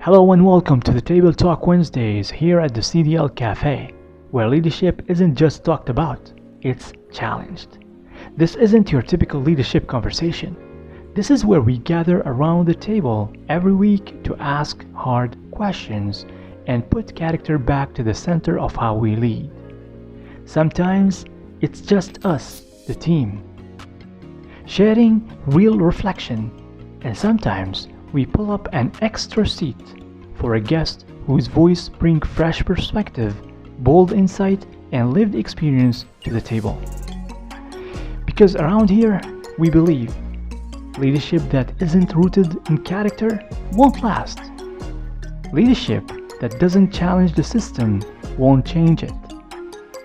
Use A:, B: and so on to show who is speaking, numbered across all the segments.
A: Hello and welcome to the Table Talk Wednesdays here at the CDL Cafe, where leadership isn't just talked about, it's challenged. This isn't your typical leadership conversation. This is where we gather around the table every week to ask hard questions and put character back to the center of how we lead. Sometimes it's just us, the team, sharing real reflection, and sometimes we pull up an extra seat for a guest whose voice brings fresh perspective, bold insight, and lived experience to the table. Because around here, we believe leadership that isn't rooted in character won't last. Leadership that doesn't challenge the system won't change it.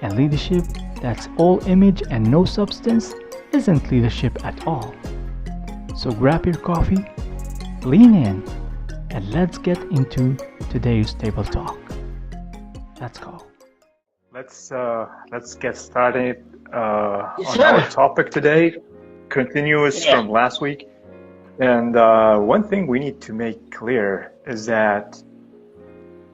A: And leadership that's all image and no substance isn't leadership at all. So grab your coffee, lean in, and let's get into today's table talk. Let's go.
B: Let's get started on our topic today, continuous from last week. And one thing we need to make clear is that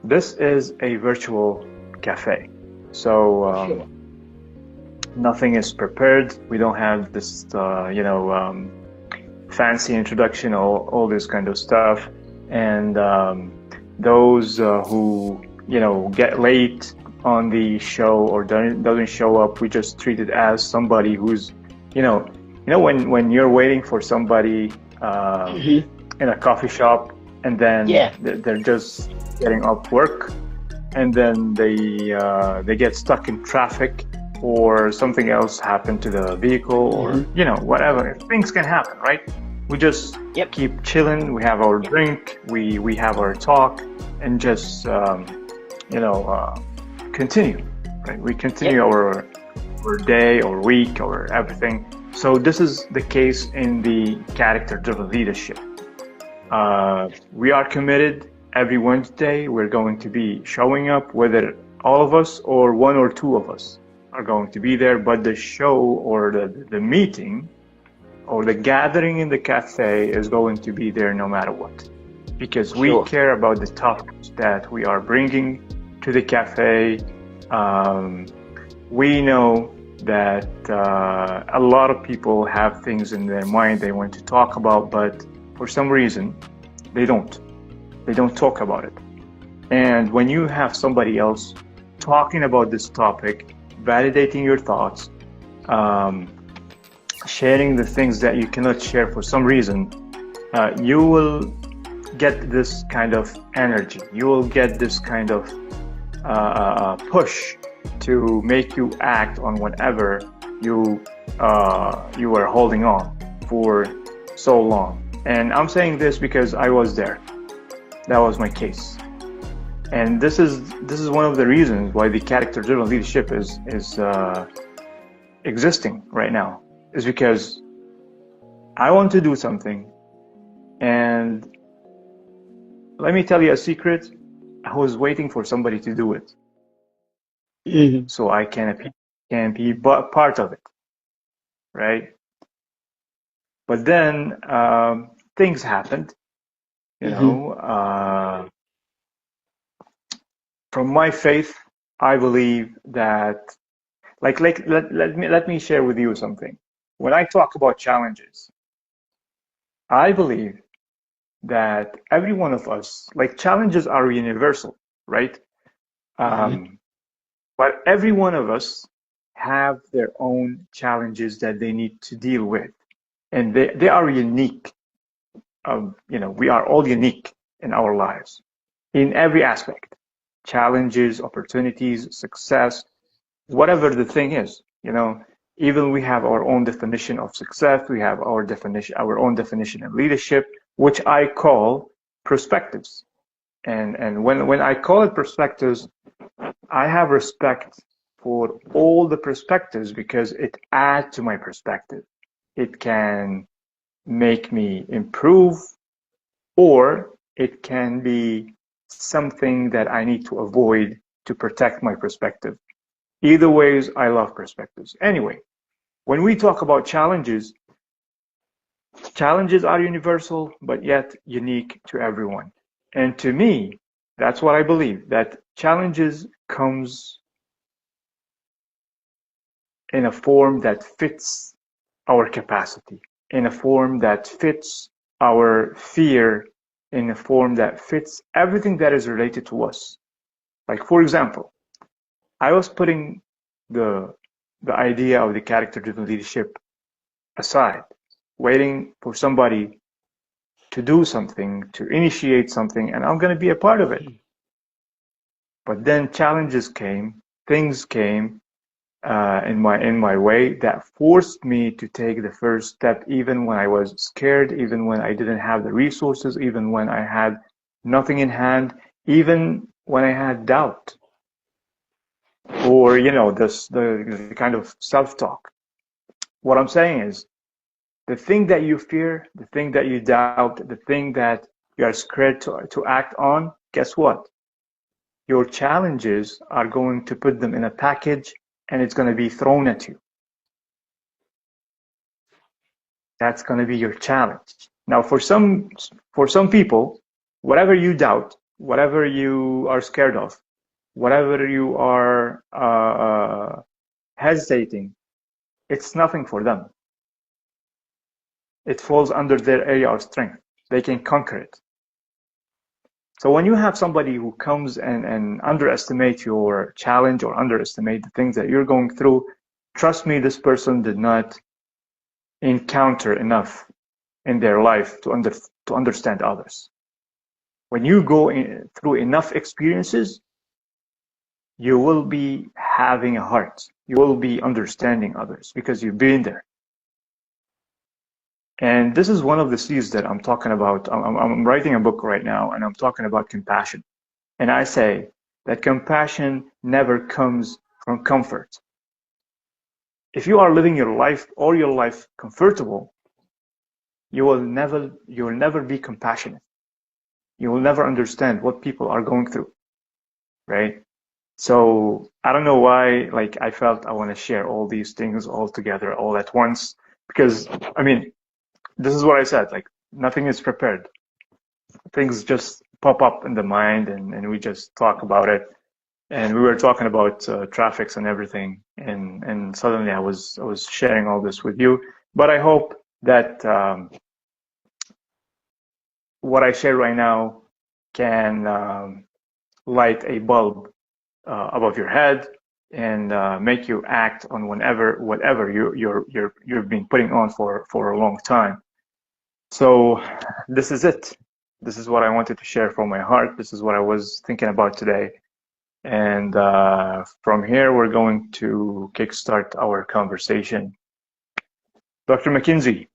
B: this is a virtual cafe. So nothing is prepared. We don't have this, fancy introduction, all this kind of stuff. And those who, get late on the show or doesn't show up, we just treat it as somebody who's, when you're waiting for somebody in a coffee shop and then they're just getting off work and then they get stuck in traffic or something else happened to the vehicle or, whatever. Things can happen, right? We just keep chilling. We have our drink. We have our talk and just, continue, right? We continue our day or week or everything. So this is the case in the character-driven leadership. We are committed every Wednesday. We're going to be showing up, whether all of us or one or two of us are going to be there, but the show or the meeting or the gathering in the cafe is going to be there no matter what, because we care about the topics that we are bringing to the cafe. We know that a lot of people have things in their mind they want to talk about, but for some reason they don't talk about it. And when you have somebody else talking about this topic, validating your thoughts, sharing the things that you cannot share for some reason, you will get this kind of energy. You will get this kind of push to make you act on whatever you were holding on for so long. And I'm saying this because I was there. That was my case. And this is one of the reasons why the character-driven leadership is existing right now. Is because I want to do something, and let me tell you a secret. I was waiting for somebody to do it, so I can be part of it, right? But then things happened, From my faith, I believe that, let me share with you something. When I talk about challenges, I believe that every one of us, challenges are universal, right? But every one of us have their own challenges that they need to deal with. And they are unique. We are all unique in our lives, in every aspect. Challenges, opportunities, success, whatever the thing is, even we have our own definition of success. We have our own definition of leadership, which I call perspectives. And when I call it perspectives, I have respect for all the perspectives because it adds to my perspective. It can make me improve, or it can be something that I need to avoid to protect my perspective. Either ways, I love perspectives. Anyway, when we talk about challenges are universal, but yet unique to everyone. And to me, that's what I believe, that challenges comes in a form that fits our capacity, in a form that fits our fear, in a form that fits everything that is related to us. Like, for example, I was putting the the idea of the character-driven leadership aside, waiting for somebody to do something, to initiate something, and I'm going to be a part of it. But then challenges came, things came in my way that forced me to take the first step, even when I was scared, even when I didn't have the resources, even when I had nothing in hand, even when I had doubt, or the kind of self-talk. What I'm saying is, the thing that you fear, the thing that you doubt, the thing that you are scared to act on, guess what? Your challenges are going to put them in a package and it's going to be thrown at you. That's going to be your challenge. Now, for some people, whatever you doubt, whatever you are scared of, whatever you are hesitating, it's nothing for them. It falls under their area of strength. They can conquer it. So when you have somebody who comes and underestimate your challenge or underestimate the things that you're going through, trust me, this person did not encounter enough in their life to understand others. When you go through enough experiences, you will be having a heart. You will be understanding others because you've been there. And this is one of the C's that I'm talking about. I'm writing a book right now, and I'm talking about compassion. And I say that compassion never comes from comfort. If you are living your life, all your life comfortable, you will never be compassionate. You will never understand what people are going through, right? So I don't know why, like, I felt I want to share all these things all together, all at once, because I mean, this is what I said, like, nothing is prepared. Things just pop up in the mind, and we just talk about it. And we were talking about traffics and everything, and suddenly I was sharing all this with you. But I hope that what I share right now can light a bulb above your head and make you act on whatever you've been putting on for a long time. So this is it. This is what I wanted to share from my heart. This is what I was thinking about today. And from here, we're going to kickstart our conversation. Dr. McKinsey.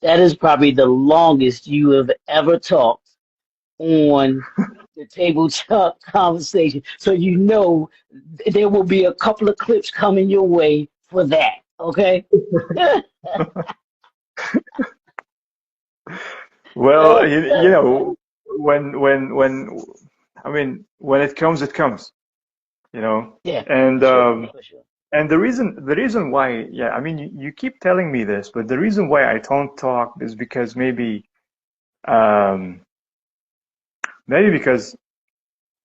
C: That is probably the longest you have ever talked on the table talk conversation. So you know there will be a couple of clips coming your way for that. Okay.
B: Well, you know, when I mean, when it comes, it comes. You know,
C: Yeah,
B: and
C: for sure, for sure.
B: and the reason why, yeah, I mean, you keep telling me this, but the reason why I don't talk is because um, maybe because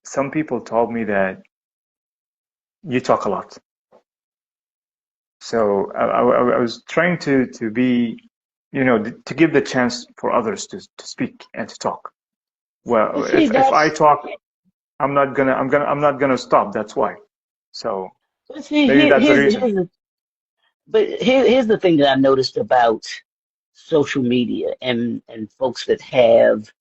B: some people told me that you talk a lot. So I was trying to be, to give the chance for others to speak and to talk.
C: But
B: Well,
C: see,
B: if I
C: that's
B: talk, I'm not gonna stop. That's why. So
C: but see
B: maybe
C: here,
B: that's the reason.
C: here's the thing that I noticed about social media and folks that have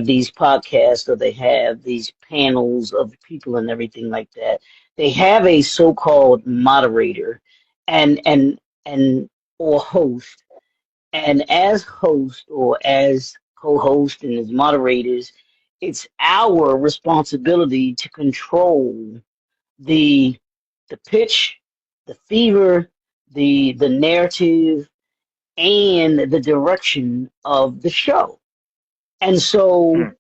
C: these podcasts or they have these panels of people and everything like that. They have a so-called moderator and or host. And as host or as co-host and as moderators, it's our responsibility to control the the pitch, the fever, the narrative, and the direction of the show. And so
B: Mm,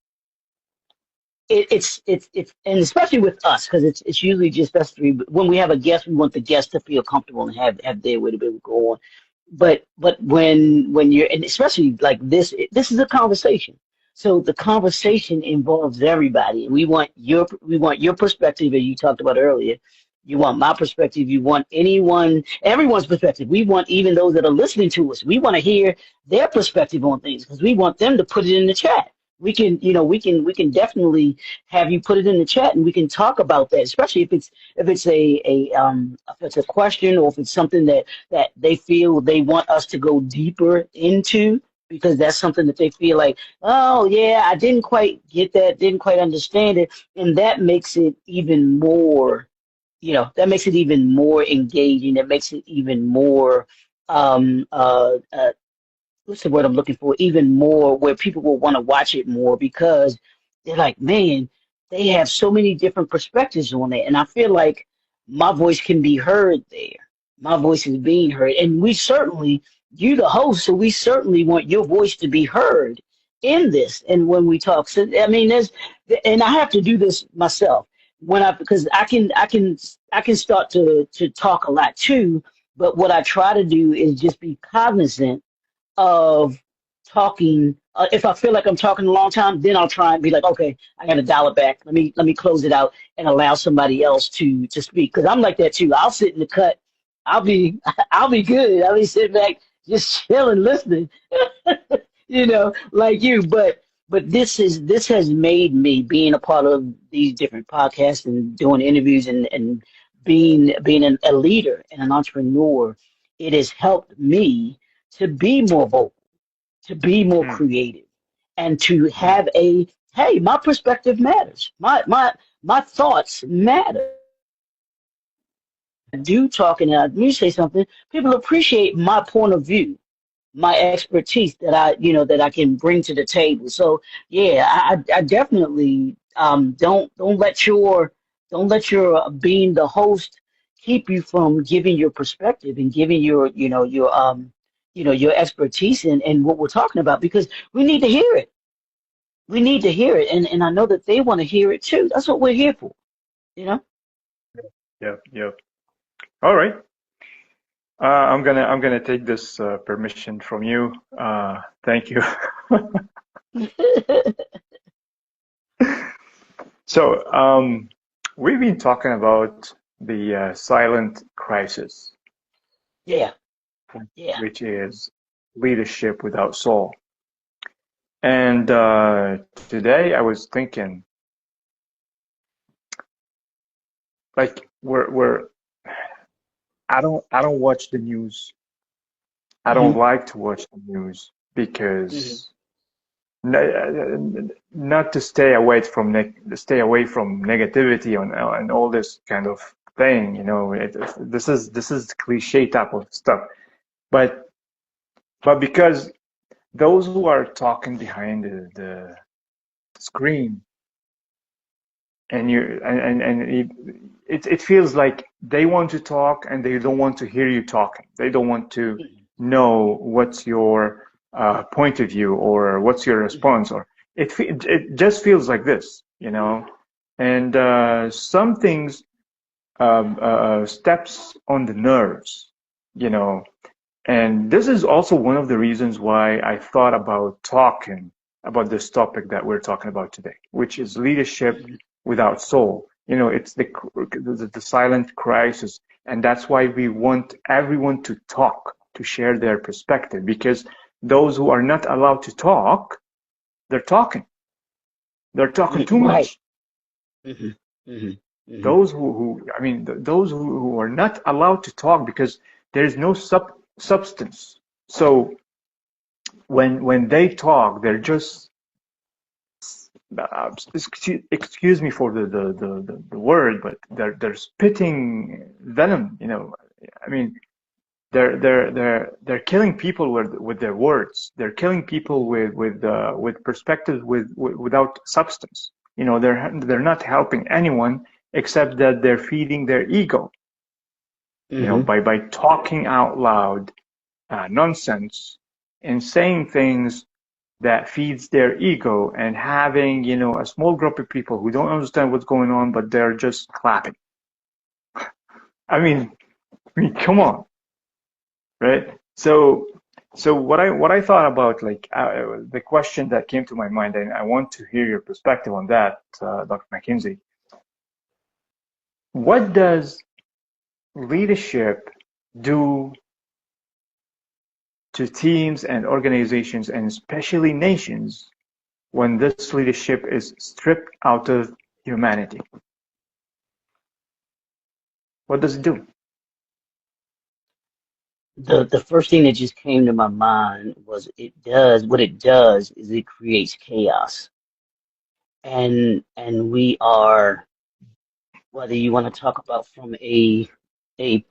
C: it's and especially with us because it's usually just us three. But when we have a guest, we want the guest to feel comfortable and have their way to be able to go on. But when you're and especially like this is a conversation. So the conversation involves everybody. We want your perspective, as you talked about earlier. You want my perspective. You want everyone's perspective. We want even those that are listening to us. We want to hear their perspective on things because we want them to put it in the chat. We can definitely have you put it in the chat and we can talk about that, especially if it's a question or if it's something that they feel they want us to go deeper into because that's something that they feel like, oh yeah, I didn't quite get that, didn't quite understand it, and that makes it even more, that makes it even more engaging. That makes it even more um, uh, uh, what's the word I'm looking for? Even more where people will want to watch it more because they're like, man, they have so many different perspectives on it. And I feel like my voice can be heard there. My voice is being heard. And you the host, so we certainly want your voice to be heard in this. And when we talk, so I mean, and I have to do this myself because I can start to talk a lot too. But what I try to do is just be cognizant of talking. If I feel like I'm talking a long time, then I'll try and be like, okay, I got to dial it back. Let me close it out and allow somebody else to speak. Because I'm like that too. I'll sit in the cut. I'll be I'll be good. I'll be sitting back just chilling, listening, like you. But this has made me being a part of these different podcasts and doing interviews and being a leader and an entrepreneur. It has helped me to be more vocal, to be more
B: Hmm.
C: creative, and to have hey, my perspective matters. My thoughts matter. I do talk and I do say something, people appreciate my point of view, my expertise that I can bring to the table. So yeah, I definitely don't let your being the host keep you from giving your perspective and giving your expertise and what we're talking about because we need to hear it. We need to hear it, and I know that they want to hear it too. That's what we're here for, you know.
B: Yep, yep. All right. I'm gonna take this permission from you. Thank you. So, we've been talking about the silent crisis,
C: Yeah, yeah.
B: which is leadership without soul. And today I was thinking, like, I don't watch the news. I
C: Hmm.
B: don't like to watch the news
C: Hmm.
B: because not to stay away from negativity and all this kind of thing. This is cliche type of stuff. But because those who are talking behind the screen and it feels like they want to talk and they don't want to hear you talking. They don't want to know what's your point of view or what's your
C: Hmm.
B: response, or it just feels like this. And some things steps on the nerves, you know. And this is also one of the reasons why I thought about talking about this topic that we're talking about today, which is leadership
C: Hmm.
B: without soul. It's the silent crisis. And that's why we want everyone to talk, to share their perspective, because those who are not allowed to talk, they're talking. They're talking too
C: Right.
B: much.
C: Hmm. Hmm. Hmm.
B: Those who are not allowed to talk because there is no substance. So when they talk, they're just excuse me for the word, but they're spitting venom. I mean, they're killing people with their words. They're killing people with perspective without substance. They're not helping anyone except that they're feeding their ego.
C: Hmm.
B: By talking out loud nonsense and saying things that feeds their ego and having a small group of people who don't understand what's going on, but they're just clapping. I mean, come on, right? So So what I thought about, like, the question that came to my mind, and I want to hear your perspective on that, Dr. McKinsey. What does leadership do to teams and organizations, and especially nations, when this leadership is stripped out of humanity? What does it do?
C: The first thing that just came to my mind was what it does is it creates chaos. And we are, whether you want to talk about from a big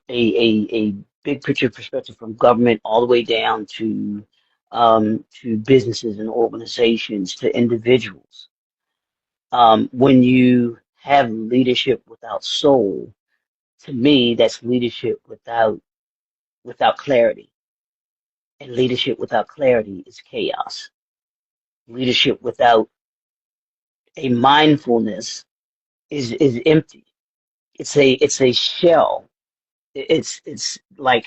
C: picture perspective, from government all the way down to businesses and organizations to individuals. When you have leadership without soul, to me, that's leadership without clarity. And leadership without clarity is chaos. Leadership without a mindfulness is empty. It's a shell. It's like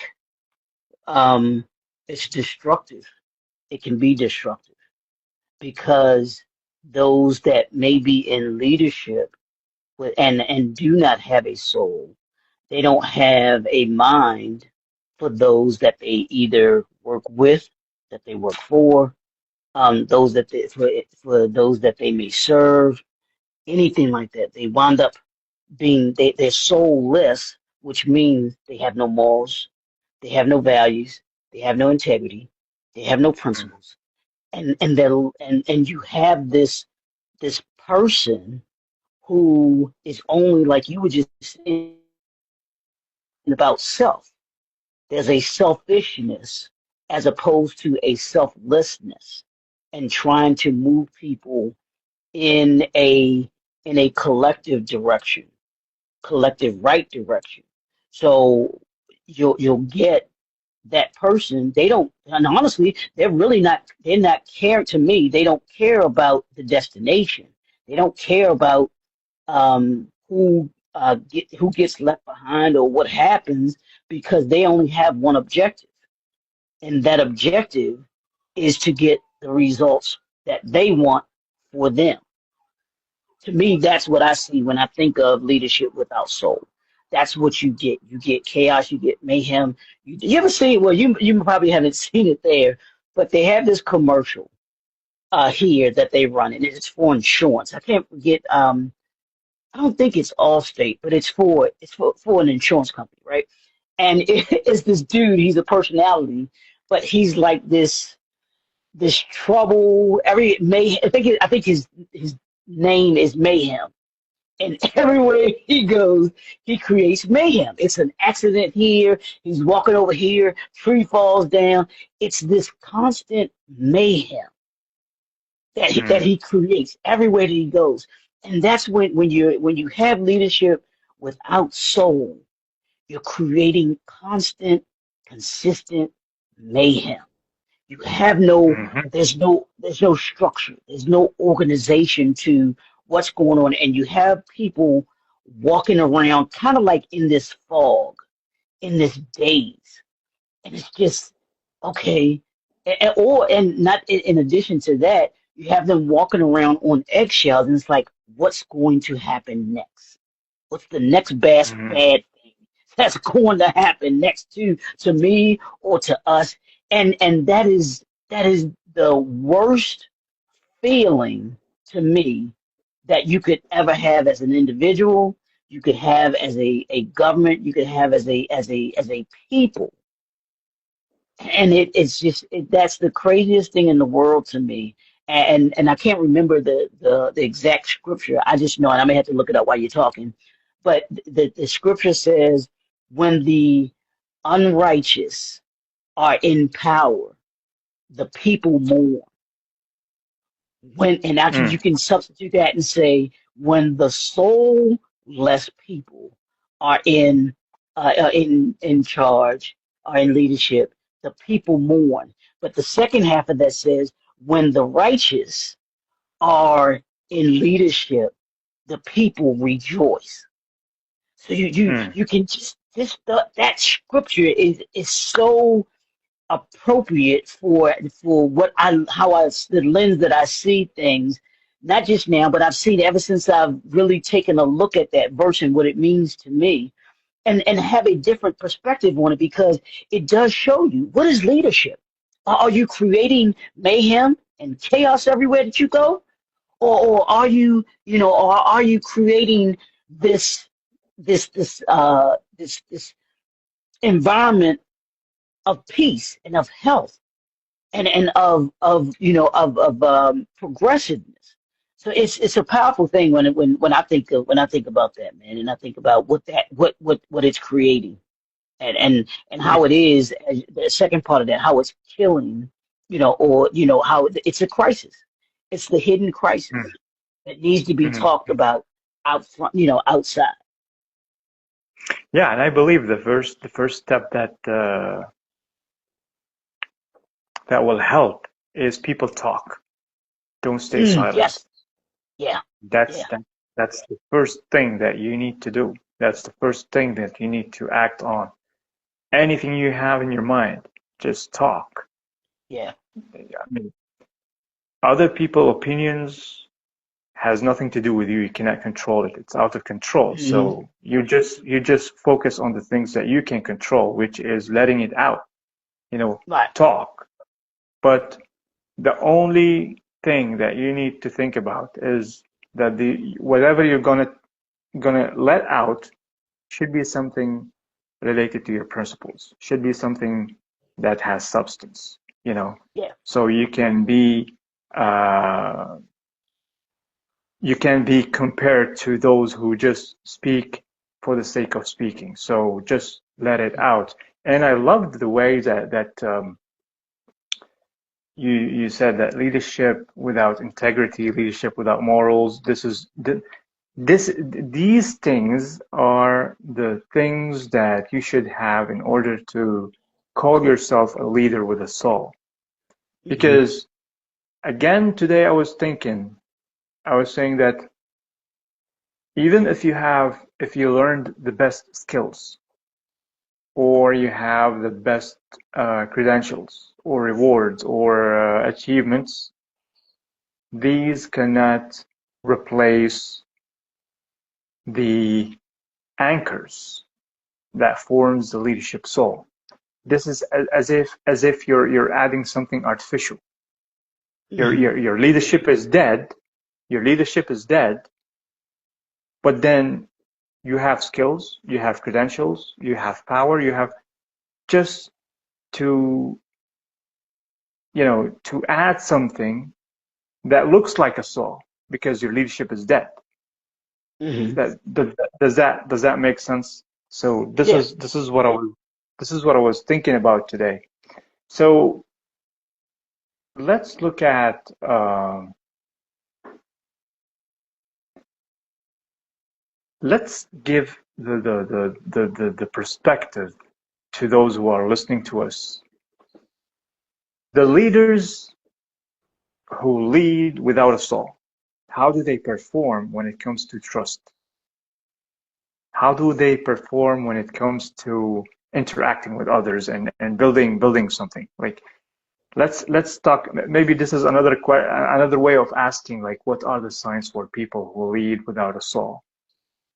C: it's destructive. It can be destructive because those that may be in leadership and do not have a soul, they don't have a mind for those that they either work with, that they work for, those that for those that they may serve, anything like that. They wind up they're soulless, which means they have no morals, they have no values, they have no integrity, they have no principles, and you have this person who is only, like you were just saying, about self. There's a selfishness as opposed to a selflessness, and trying to move people in a collective direction, collective right direction. So you'll get that person. They don't, and honestly, they're not care to me. They don't care about the destination. They don't care about who gets left behind or what happens, because they only have one objective, and that objective is to get the results that they want for them. To me, that's what I see when I think of leadership without soul. That's what you get. You get chaos. You get mayhem. You ever see? Well, you probably haven't seen it there, but they have this commercial here that they run, and it's for insurance. I can't forget. I don't think it's Allstate, but it's for an insurance company, right? And it's this dude. He's a personality, but he's like this trouble. I think his name is Mayhem, and everywhere he goes, he creates mayhem. It's an accident here. He's walking over here. Tree falls down. It's this constant mayhem that he creates everywhere that he goes. And that's when you have leadership without soul, you're creating constant, consistent mayhem. You have
B: Mm-hmm.
C: there's no structure, there's no organization to what's going on, and you have people walking around kind of like in this fog, in this daze, and it's just okay. And not in addition to that, you have them walking around on eggshells, and it's like, what's going to happen next? What's the next
B: Mm-hmm.
C: bad thing that's going to happen next to me or to us? And that is the worst feeling to me that you could ever have as an individual, you could have as a government, you could have as a people. And that's the craziest thing in the world to me. And I can't remember the exact scripture. I just know, and I may have to look it up while you're talking. But the scripture says, when the unrighteous are in power, the people mourn. And actually, you can substitute that and say, when the soulless people are in charge, are in leadership, the people mourn. But the second half of that says, when the righteous are in leadership, the people rejoice. So you
B: Mm-hmm.
C: can just that scripture is so appropriate for what the lens that I see things, not just now, but I've seen ever since I've really taken a look at that verse and what it means to me, and have a different perspective on it, because it does show you what is leadership. Are you creating mayhem and chaos everywhere that you go, or are you, or are you creating this this environment of peace and of health and of progressiveness? So it's a powerful thing when I think about that, man, and I think about what it's creating, and how it is, the second part of that, how it's killing, or how it's a crisis. It's the hidden crisis
B: Mm.
C: that needs to be
B: Mhm.
C: talked about out front, outside.
B: Yeah, and I believe the first step that will help is people talk. Don't stay silent.
C: Yes. Yeah.
B: That's
C: Yeah.
B: that, that's the first thing that you need to do. That's the first thing that you need to act on. Anything you have in your mind, just talk.
C: Yeah.
B: I mean, other people' opinions has nothing to do with you. You cannot control it. It's out of control.
C: Hmm.
B: So you just focus on the things that you can control, which is letting it out. You know,
C: Right.
B: talk. But the only thing that you need to think about is that the whatever you're gonna let out should be something related to your principles. Should be something that has substance. You know,
C: Yeah.
B: so uh, you can be compared to those who just speak for the sake of speaking. So just let it out. And I loved the way that you said that leadership without integrity, leadership without morals. These things are the things that you should have in order to call yourself a leader with a soul.
C: Hmm.
B: Because again, today I was saying that even if you learned the best skills, or you have the best credentials or rewards or achievements, these cannot replace the anchors that forms the leadership soul. This is as if you're adding something artificial.
C: Hmm.
B: Your leadership is dead. Your leadership is dead, but then you have skills, you have credentials, you have power, you have just to to add something that looks like a soul because your leadership is dead.
C: Hmm.
B: Does that make sense? So this
C: Yeah.
B: is this is what I was this is what I was thinking about today. So let's look at let's give the perspective to those who are listening to us. The leaders who lead without a soul, how do they perform when it comes to trust? How do they perform when it comes to interacting with others and building something? Like let's talk. Maybe this is another way of asking, like, what are the signs for people who lead without a soul,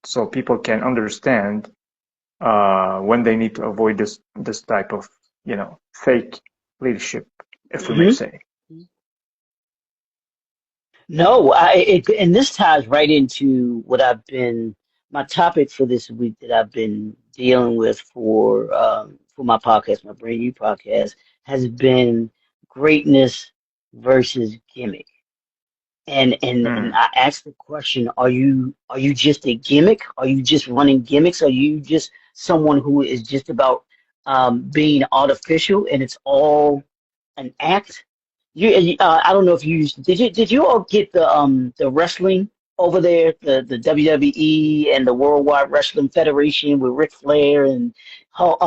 B: so people can understand when they need to avoid this type of fake leadership, if we may
C: Hmm.
B: say.
C: No, and this ties right into what I've been, my topic for this week that I've been dealing with for my podcast, my brand new podcast, has been greatness versus gimmick. And
B: Mm.
C: I asked the question, are you just a gimmick? Are you just running gimmicks? Are you just someone who is just about being artificial and it's all an act? I don't know if did you all get the wrestling over there, the WWE and the Worldwide Wrestling Federation with Ric Flair and Hulk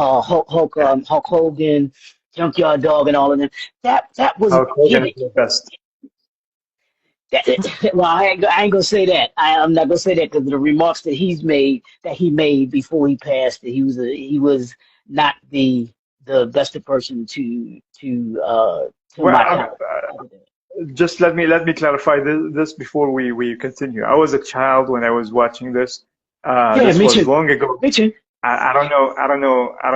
C: Hogan, Junkyard Dog, and all of them. That was
B: Hulk Hogan is
C: gimmick.
B: the best.
C: Well, I ain't gonna say that. I'm not gonna say that because the remarks that he made before he passed, that he was not the the best person to
B: Well,
C: my college.
B: just let me clarify this before we continue. I was a child when I was watching this.
C: Yeah,
B: This
C: me
B: was
C: too.
B: long ago.
C: Me too.
B: I don't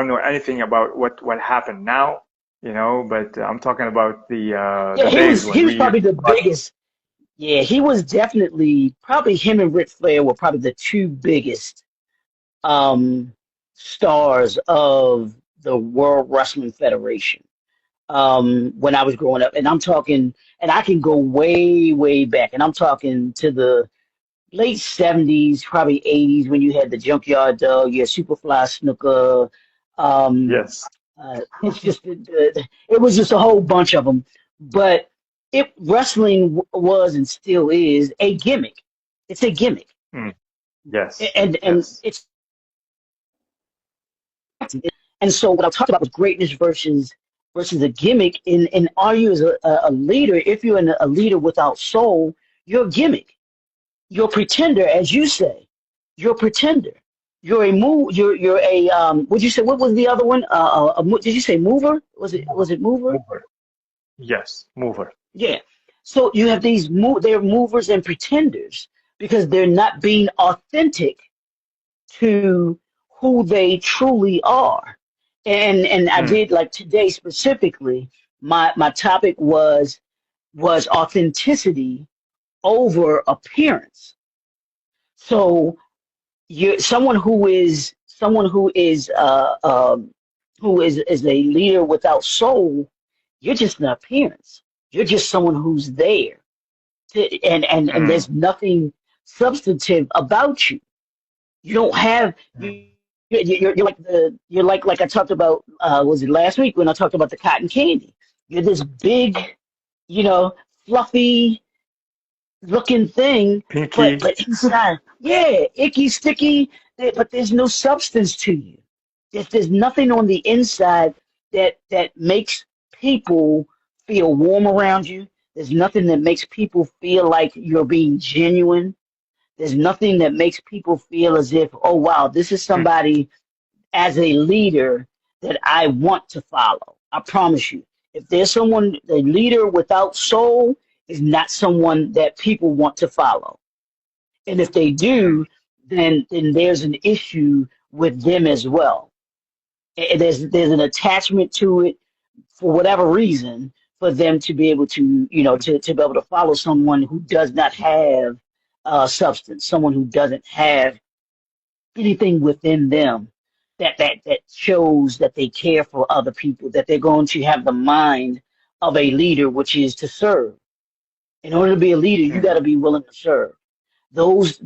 B: know anything about what happened now, but I'm talking about
C: Yeah,
B: the
C: he
B: days
C: was
B: when
C: he was
B: we used
C: probably
B: to
C: the
B: watch.
C: biggest. Yeah, he was definitely probably him and Ric Flair were probably the two biggest um stars of the World Wrestling Federation. When I was growing up, and I'm talking, and I can go way, way back, and I'm talking to the late '70s, probably '80s, when you had the Junkyard Dog, you had Superfly Snooker. Um,
B: Yes.
C: it's just it was just a whole bunch of them, but it wrestling was and still is a gimmick. It's a gimmick,
B: Mm, yes.
C: and
B: Yes.
C: it's and so what I talked about was greatness versus a gimmick. And are you as a leader? If you're a leader without soul, you're a gimmick. You're a pretender, as you say. You're a pretender. You're a move. You're a What did you say? What was the other one? Did you say mover? Was it mover?
B: Mover. Yes. Mover.
C: Yeah. So you have they're movers and pretenders because they're not being authentic to who they truly are. And I
B: Mm,
C: did like today specifically, my topic was authenticity over appearance. So you're someone who is a leader without soul. You're just an appearance. You're just someone who's there, and
B: mm,
C: there's nothing substantive about you. You don't have
B: mm.
C: you're like I talked about was it last week when I talked about the cotton candy. You're this big, you know, fluffy looking thing, but
B: Pinky.
C: but inside, yeah, icky, sticky, but there's no substance to you. There's nothing on the inside that makes people feel warm around you. There's nothing that makes people feel like you're being genuine. There's nothing that makes people feel as if, oh wow, this is
B: Mm,
C: somebody as a leader that I want to follow. I promise you. If there's someone, the leader without soul is not someone that people want to follow. And if they
B: mm,
C: do, then there's an issue with them as well. There's an attachment to it for whatever reason for them to be able to, to be able to follow someone who does not have substance, someone who doesn't have anything within them that shows that they care for other people, that they're going to have the mind of a leader, which is to serve. In order to be a leader, you got
B: mm,
C: to be willing to serve. Those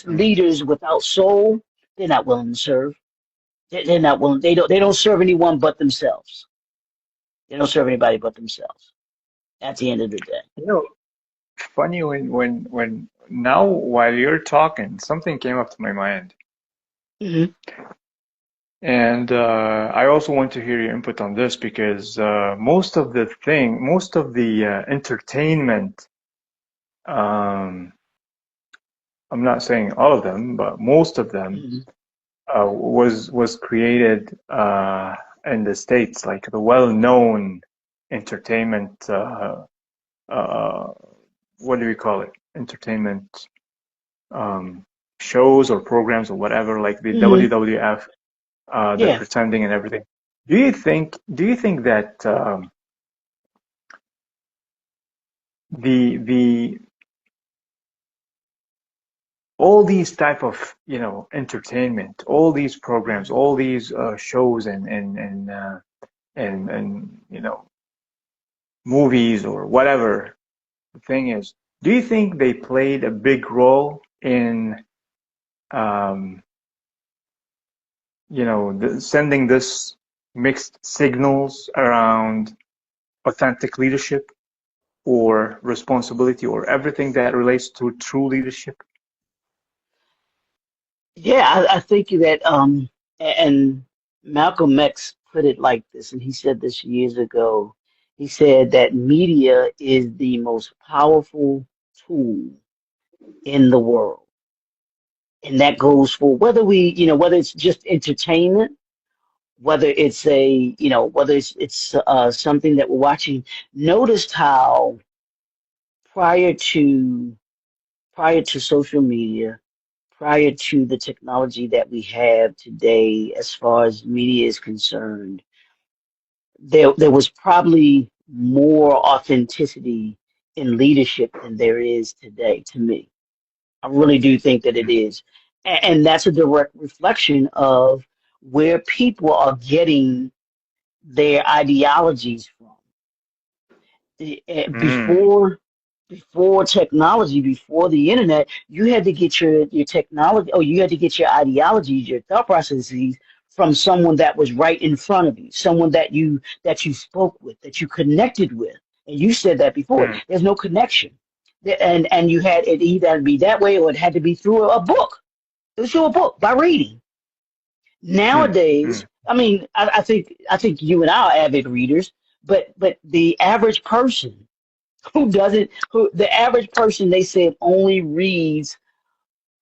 B: mm.
C: leaders without soul, they're not willing to serve. They're not willing. They don't serve anyone but themselves. They don't serve anybody but themselves. At the end of the day.
B: You know, funny when now while you're talking, something came up to my mind,
C: Hmm.
B: and I also want to hear your input on this because most of the entertainment, um, I'm not saying all of them, but most of them
C: Hmm.
B: was created in the States, like the well-known entertainment. Uh, what do we call it? Entertainment um, shows or programs or whatever, like the
C: Hmm.
B: WWF, the
C: Yeah.
B: pretending and everything. Do you think that the all these type of entertainment, all these programs,
C: Hmm.
B: all these shows and movies or whatever the thing is, do you think they played a big role in um, sending this mixed signals around authentic leadership or responsibility or everything that relates to true leadership?
C: Yeah, I think that and Malcolm X put it like this, and he said this years ago. He said that media is the most powerful tool in the world. And that goes for whether whether it's just entertainment, whether it's something that we're watching. Notice how prior to social media, prior to the technology that we have today, as far as media is concerned, there was probably more authenticity in leadership than there is today, to me. I really do think that it is. And that's a direct reflection of where people are getting their ideologies from.
B: Mm,
C: Before technology, before the internet, you had to get your technology, or you had to get your ideologies, your thought processes from someone that was right in front of you, someone that you spoke with, that you connected with. And you said that before.
B: mm,
C: There's no connection. And you had it either had to be that way or it had to be through a book. It was through a book by reading.
B: mm,
C: Nowadays,
B: mm,
C: I mean, I think you and I are avid readers, but the average person who the average person, they said, only reads,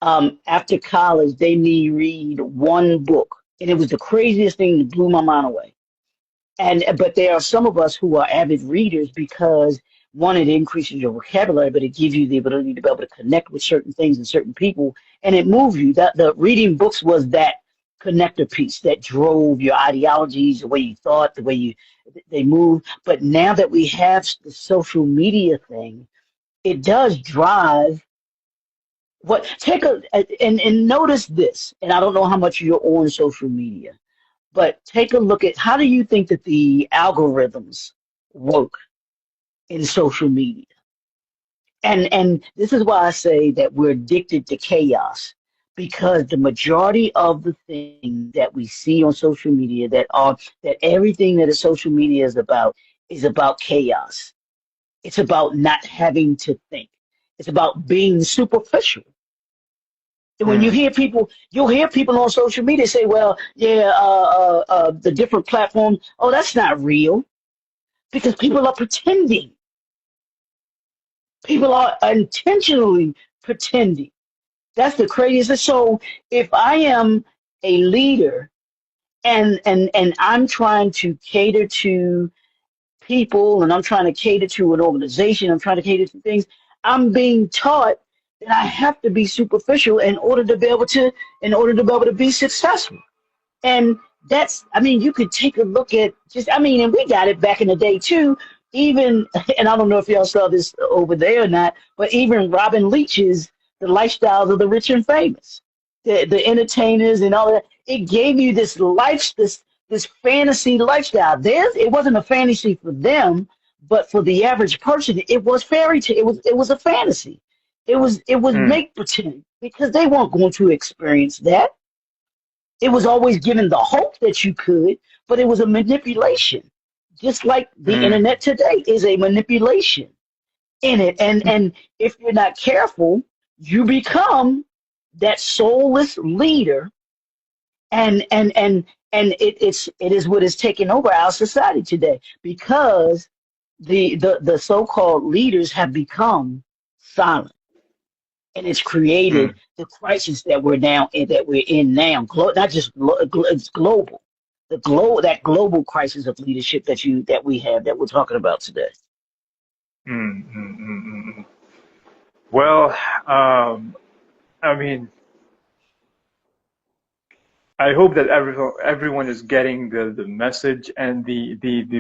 C: after college they need read one book, and it was the craziest thing that blew my mind away. And but there are some of us who are avid readers because, one, it increases your vocabulary, but it gives you the ability to be able to connect with certain things and certain people, and it moves you. That the reading books was that connector piece that drove your ideologies, the way you thought, the way they move. But now that we have the social media thing, it does drive what take a and notice this. And I don't know how much you're on social media, but take a look at, how do you think that the algorithms work in social media? And this is why I say that we're addicted to chaos, because the majority of the things that we see on social media, that everything that is social media is about chaos. It's about not having to think. It's about being superficial. And when
B: mm,
C: you'll hear people on social media say, well, yeah, the different platforms, oh, that's not real, because people are pretending. People are intentionally pretending. That's the craziest. So if I am a leader, and I'm trying to cater to people, and I'm trying to cater to an organization, I'm trying to cater to things, I'm being taught that I have to be superficial in order to be able to be successful. And that's, I mean, you could take a look at just, I mean, and we got it back in the day too. Even, and I don't know if y'all saw this over there or not, but even Robin Leach's The Lifestyles of the Rich and Famous, the entertainers and all that. It gave you this fantasy lifestyle. It wasn't a fantasy for them, but for the average person, it was fairy tale. It was a fantasy. It was
B: mm,
C: make pretend, because they weren't going to experience that. It was always given the hope that you could, but it was a manipulation. Just like the
B: mm,
C: internet today is a manipulation in it. And if you're not careful, you become that soulless leader, and it is what is taking over our society today, because the so-called leaders have become silent, and it's created
B: mm.
C: the crisis that we're in now. Not just it's global. That global crisis of leadership that we have, that we're talking about today.
B: Mm, mm, mm, mm, mm. Well, um, I mean, I hope that everyone is getting the message and the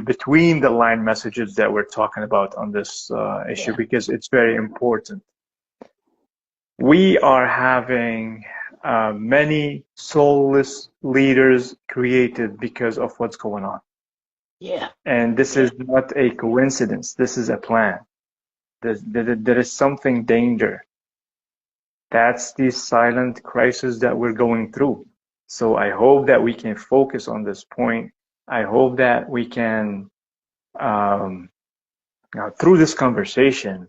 B: between the line messages that we're talking about on this issue,
C: Yeah,
B: because it's very important. We are having many soulless leaders created because of what's going on.
C: yeah,
B: And this
C: yeah.
B: is not a coincidence. This is a plan. There is something danger. That's the silent crisis that we're going through. So I hope that we can focus on this point. I hope that we can, um, through this conversation,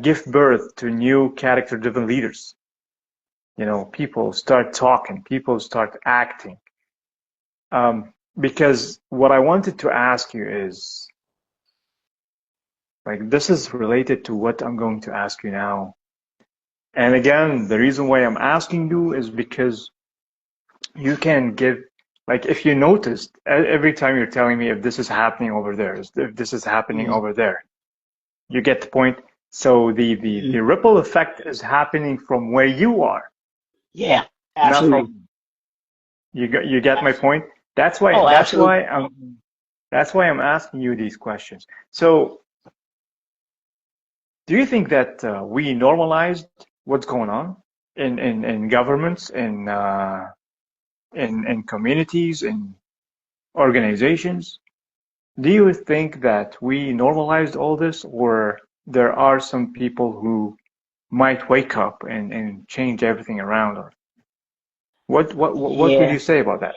B: give birth to new character-driven leaders. People start talking, people start acting. Because what I wanted to ask you is, like, this is related to what I'm going to ask you now. And again, the reason why I'm asking you is because you can give Like if you noticed, every time you're telling me if this is happening over there, if this is happening
C: Mm,
B: over there, you get the point. So the
C: mm.
B: ripple effect is happening from where you are,
C: Yeah,
B: not
C: absolutely.
B: from you get my point. That's why
C: Oh,
B: that's
C: absolutely.
B: why I'm asking you these questions. So do you think that we normalized what's going on in governments, in communities, in organizations? Do you think that we normalized all this, or there are some people who might wake up and change everything around? Or what would
C: Yeah.
B: you say about that?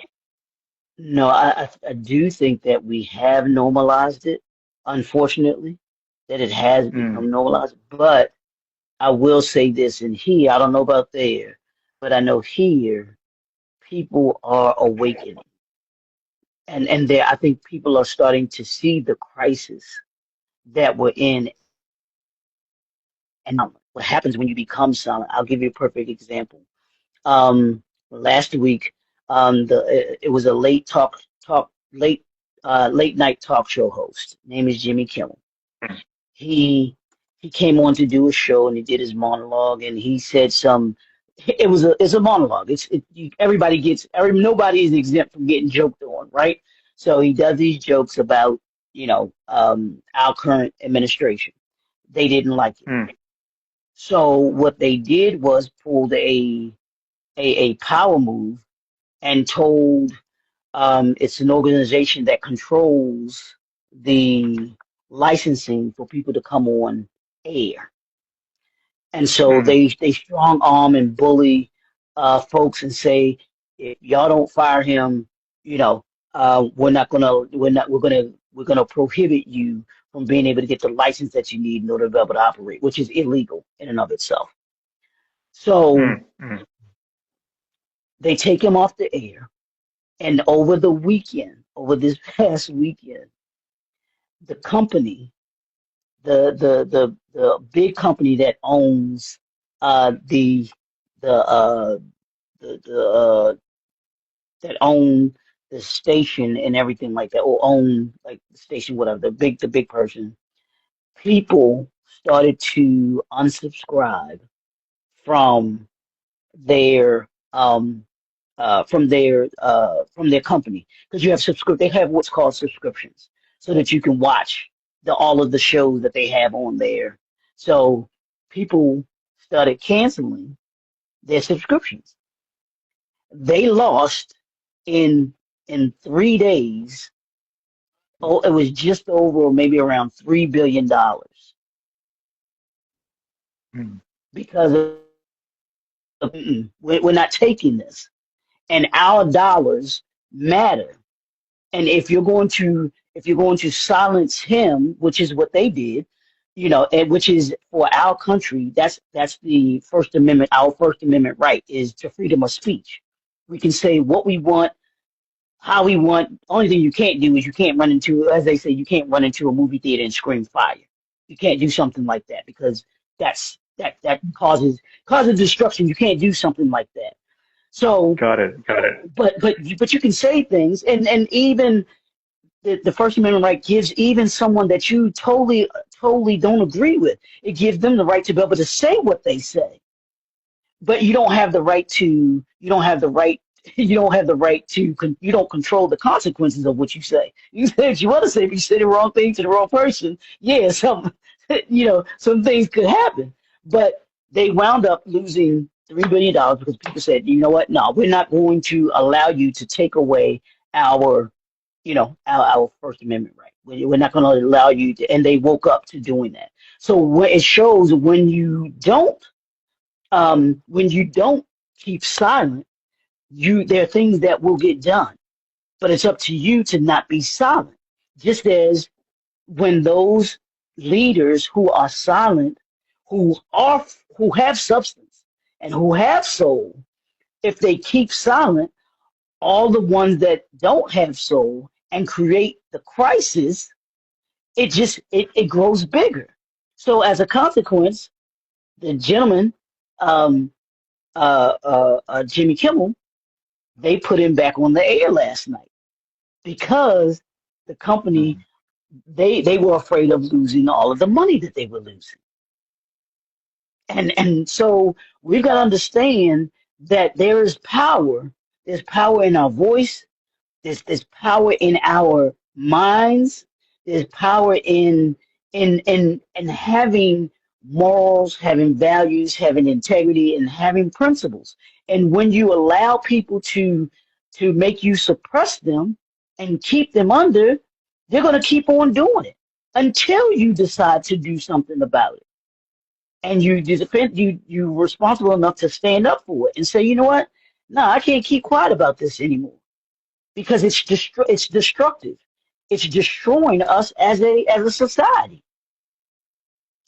C: No, I do think that we have normalized it, unfortunately, that it has
B: Mm,
C: become normalized. But I will say this, and here, I don't know about there, but I know here people are awakening. And there, I think people are starting to see the crisis that we're in. And what happens when you become silent? I'll give you a perfect example. Last week, it was a late night talk show host. Name is Jimmy Kimmel. He came on to do a show and he did his monologue and he said some. It's a monologue. Everybody gets nobody is exempt from getting joked on, right? So he does these jokes about our current administration. They didn't like it.
B: mm,
C: So what they did was pulled a power move and told it's an organization that controls the licensing for people to come on air. And so
B: mm,
C: they strong arm and bully folks and say, if y'all don't fire him, you know, we're gonna prohibit you from being able to get the license that you need in order to be able to operate, which is illegal in and of itself. So
B: mm, mm,
C: they take him off the air. And over this past weekend, the company, the big company that owns uh the the the that own the station and everything like that, or own like the station, whatever, the big person, people started to unsubscribe from their from their company because you have they have what's called subscriptions so that you can watch all of the shows that they have on there. So people started canceling their subscriptions. They lost in 3 days. Oh, it was just over maybe around $3 billion
B: mm.
C: because we're not taking this, and our dollars matter. And if you're going to silence him, which is what they did, and which is for our country, that's the First Amendment. Our First Amendment right is to freedom of speech. We can say what we want, how we want. Only thing you can't do is you can't run into, as they say, you can't run into a movie theater and scream fire. You can't do something like that because that causes destruction. You can't do something like that. So,
B: Got it. Got it.
C: but you can say things, and even the First Amendment right gives even someone that you totally don't agree with, it gives them the right to be able to say what they say. But you don't have the right to you don't have the right you don't have the right to you don't control the consequences of what you say. You say what you want to say, if you say the wrong thing to the wrong person, yeah, some some things could happen. But they wound up losing $3 billion because people said, you know what? No, we're not going to allow you to take away our our First Amendment right. We're not going to allow you to, and they woke up to doing that. So what it shows when you don't keep silent, there are things that will get done, but it's up to you to not be silent. Just as when those leaders who are silent, who are who have substance and who have soul, if they keep silent, all the ones that don't have soul and create the crisis, it grows bigger. So as a consequence, the gentleman, Jimmy Kimmel, they put him back on the air last night because the company,
B: Mm.
C: they were afraid of losing all of the money that they were losing. And so we've got to understand that there is power. There's power in our voice. There's power in our minds. There's power in having morals, having values, having integrity, and having principles. And when you allow people to make you suppress them and keep them under, they're going to keep on doing it until you decide to do something about it. And you're responsible enough to stand up for it and say, you know what? No, I can't keep quiet about this anymore because it's destructive. It's destroying us as a society,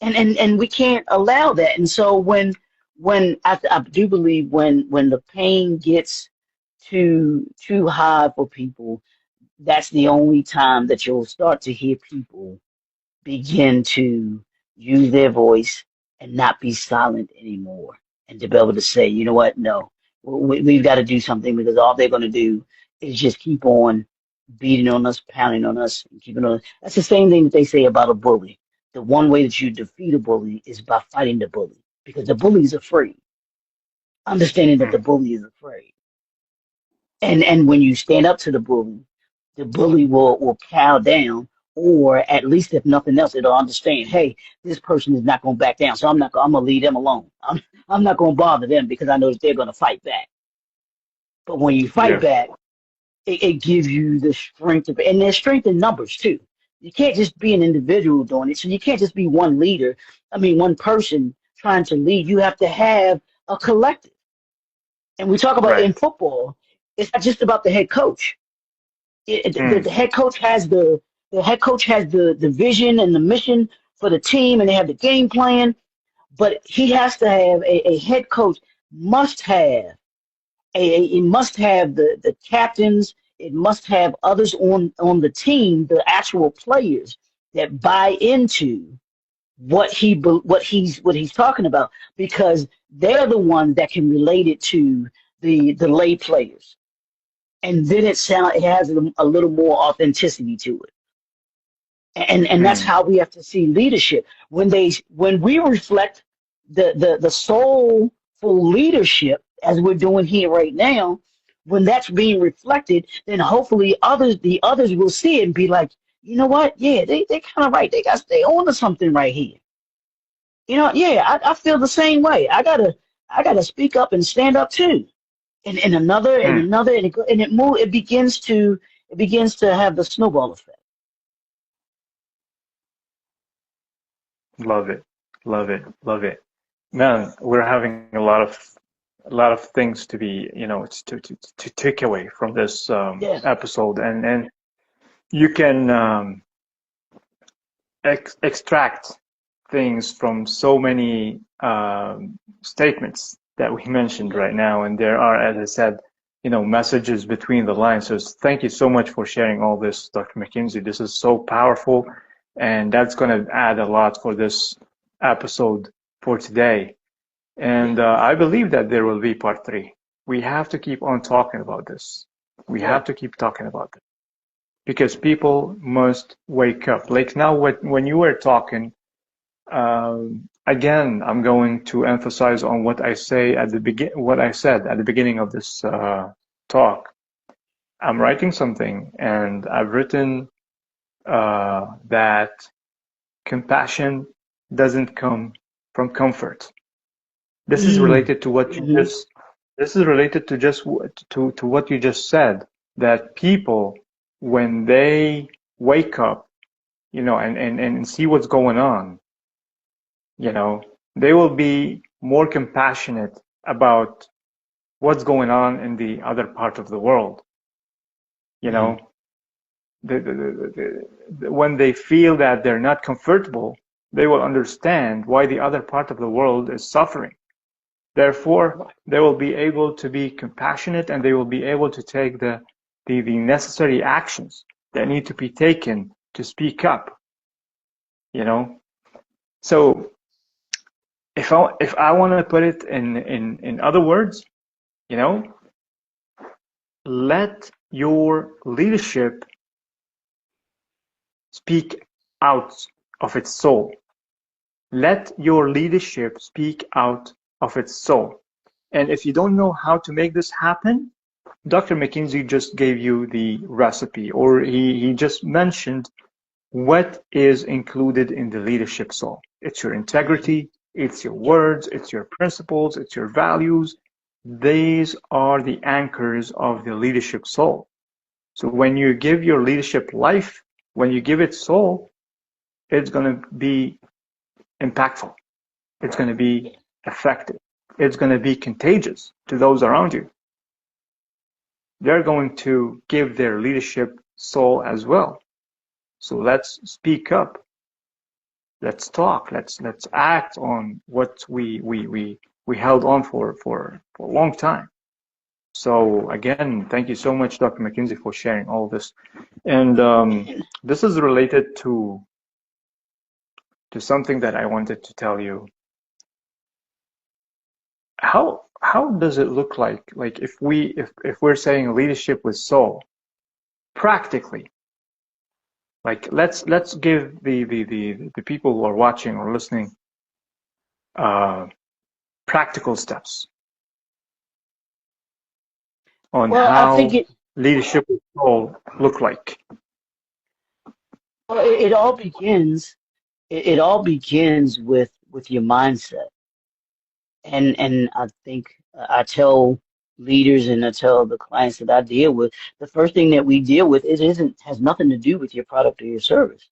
C: and we can't allow that. And so when I do believe when the pain gets too high for people, that's the only time that you'll start to hear people begin to use their voice and not be silent anymore, and to be able to say, you know what, no, we've got to do something because all they're going to do is just keep on beating on us, pounding on us, and keeping on. That's the same thing that they say about a bully. The one way that you defeat a bully is by fighting the bully because the bully is afraid, understanding that the
B: Mm.
C: bully is afraid. And when you stand up to the bully will cow down, or at least if nothing else, it'll understand, hey, this person is not going to back down, so I'm gonna leave them alone. I'm not going to bother them because I know that they're going to fight back. But when you fight
B: Yeah.
C: back, it gives you the strength of, and there's strength in numbers too. You can't just be an individual doing it. So you can't just be one leader. I mean, one person trying to lead. You have to have a collective. And we talk about in
B: Right.
C: football, it's not just about the head coach. The
B: Mm.
C: head coach has the head coach has the vision and the mission for the team, and they have the game plan. But he has to have a head coach must have it must have the captains. It must have others on the team, the actual players that buy into what he's talking about, because they're the ones that can relate it to the lay players, and then it has a little more authenticity to it. And that's
B: Mm.
C: how we have to see leadership when we reflect the soulful leadership as we're doing here right now. When that's being reflected, then hopefully the others will see it and be like, you know what, yeah, they kind of right, they on to something right here. Yeah, I feel the same way. I gotta speak up and stand up too. And another and
B: Mm.
C: another, it begins to have the snowball effect.
B: Love it. Love it. Love it. Man, we're having a lot of things to be, to take away from this
C: Yes.
B: episode, and you can extract things from so many statements that we mentioned
C: Yeah.
B: right now, and there are, as I said, messages between the lines. So thank you so much for sharing all this, Dr. McKinsey. This is so powerful, and that's going to add a lot for this episode for today.
C: Yeah.
B: And I believe that there will be part three. We have to keep on talking about this. We
C: Yeah.
B: have to keep talking about it because people must wake up. Like now, when you were talking, again, I'm going to emphasize on what I said at the beginning of this talk. I'm writing something, and I've written that compassion doesn't come from comfort. This is
C: Mm.
B: related to what you
C: Hmm.
B: just. This is related to just to what you just said. That people, when they wake up, and see what's going on, you know, they will be more compassionate about what's going on in the other part of the world. You
C: Mm.
B: know, when they feel that they're not comfortable, they will understand why the other part of the world is suffering. Therefore,
C: Right.
B: they will be able to be compassionate, and they will be able to take the necessary actions that need to be taken to speak up, you know. So if I want to put it in other words, you know, let your leadership speak out of its soul. Let your leadership speak out of its soul. And if you don't know how to make this happen, Dr. McKinsey just gave you the recipe, or he just mentioned what is included in the leadership soul. It's your integrity, it's your words, it's your principles, it's your values. These are the anchors of the leadership soul. So when you give your leadership life, when you give it soul, it's going to be impactful. It's going to be effective. It's going to be contagious to those around you. They're going to give their leadership soul as well. So let's speak up. Let's talk. Let's act on what we held on for a long time. So again, thank you so much, Dr. McKinsey, for sharing all this. And this is related to something that I wanted to tell you. How does it look like if we're saying leadership with soul, practically? Like let's give the people who are watching or listening practical steps on
C: Well, I think
B: how leadership with soul look like.
C: it all begins. It all begins with your mindset, and I think I tell leaders and I tell the clients that I deal with, the first thing that we deal with has nothing to do with your product or your service.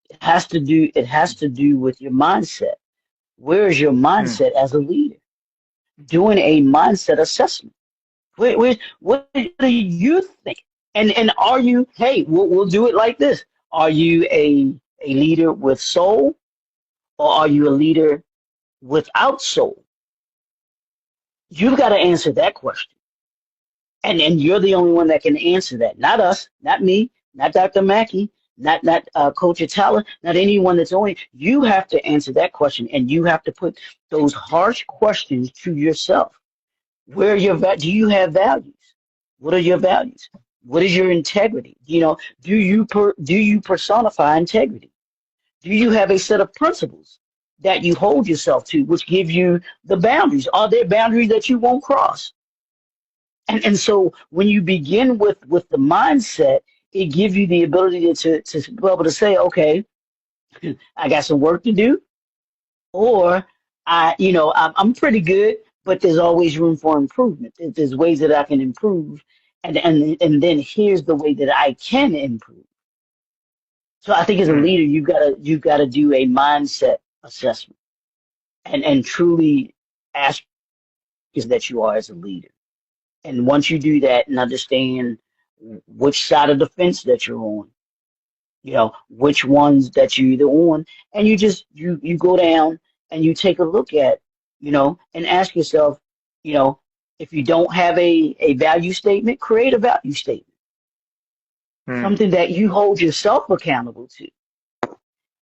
C: It has to do with your mindset. Where is your
B: Hmm.
C: mindset as a leader? Doing a mindset assessment. What do you think? And are you? Hey, we'll do it like this. Are you a leader with soul, or are you a leader without soul? You've got to answer that question. And you're the only one that can answer that. Not us, not me, not Dr. Mackey, not Coach Atala, not anyone that's only. You have to answer that question, and you have to put those harsh questions to yourself. Where are do you have values? What are your values? What is your integrity? Do you personify integrity? Do you have a set of principles that you hold yourself to, which give you the boundaries? Are there boundaries that you won't cross? And so when you begin with the mindset, it gives you the ability to be able to say, okay, I got some work to do, or I'm pretty good, but there's always room for improvement. There's ways that I can improve, and then here's the way that I can improve. So I think as a
B: Hmm.
C: leader, you've got to do a mindset assessment and truly ask is that you are as a leader. And once you do that and understand which side of the fence that you're on, which ones that you're either on, and you go down and you take a look at, and ask yourself, you know, if you don't have a value statement, create a value statement,
B: Hmm.
C: something that you hold yourself accountable to.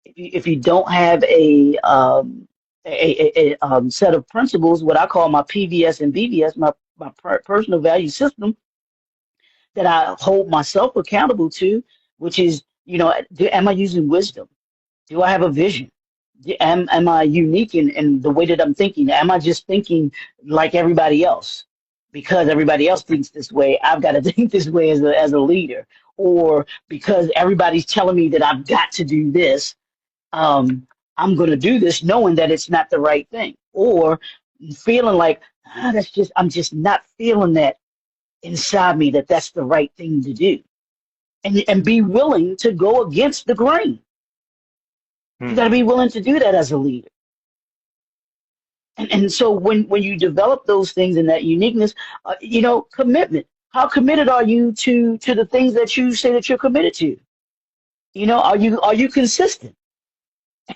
C: If you don't have a set of principles, what I call my PVS and BVS, my personal value system that I hold myself accountable to, which is, am I using wisdom? Do I have a vision? Am I unique in the way that I'm thinking? Am I just thinking like everybody else? Because everybody else thinks this way, I've got to think this way as a leader. Or because everybody's telling me that I've got to do this, I'm going to do this knowing that it's not the right thing. Or feeling like, I'm just not feeling that inside me that that's the right thing to do. And be willing to go against the grain. You
B: Hmm.
C: got to be willing to do that as a leader. And so when you develop those things and that uniqueness, commitment. How committed are you to the things that you say that you're committed to? Are you consistent?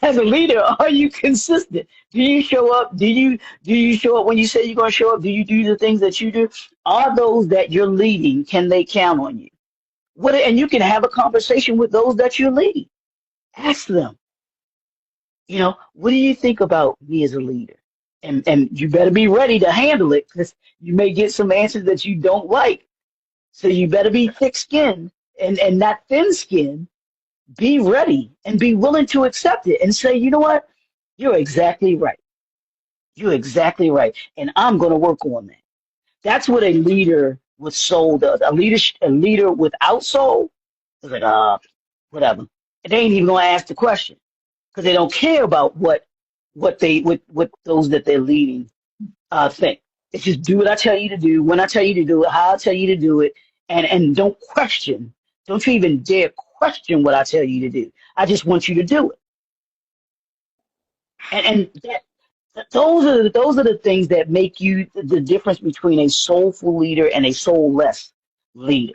C: As a leader, are you consistent? Do you show up? Do you show up when you say you're going to show up? Do you do the things that you do? Are those that you're leading, can they count on you? And you can have a conversation with those that you're leading. Ask them, what do you think about me as a leader? And you better be ready to handle it because you may get some answers that you don't like. So you better be thick-skinned and not thin-skinned. Be ready and be willing to accept it and say, you know what? You're exactly right. You're exactly right. And I'm going to work on that. That's what a leader with soul does. A leader without soul is like, whatever. And they ain't even going to ask the question because they don't care about what those that they're leading think. It's just do what I tell you to do, when I tell you to do it, how I tell you to do it, and don't question. Don't you even dare question what I tell you to do. I just want you to do it. And those are the things that make you the difference between a soulful leader and a soulless leader,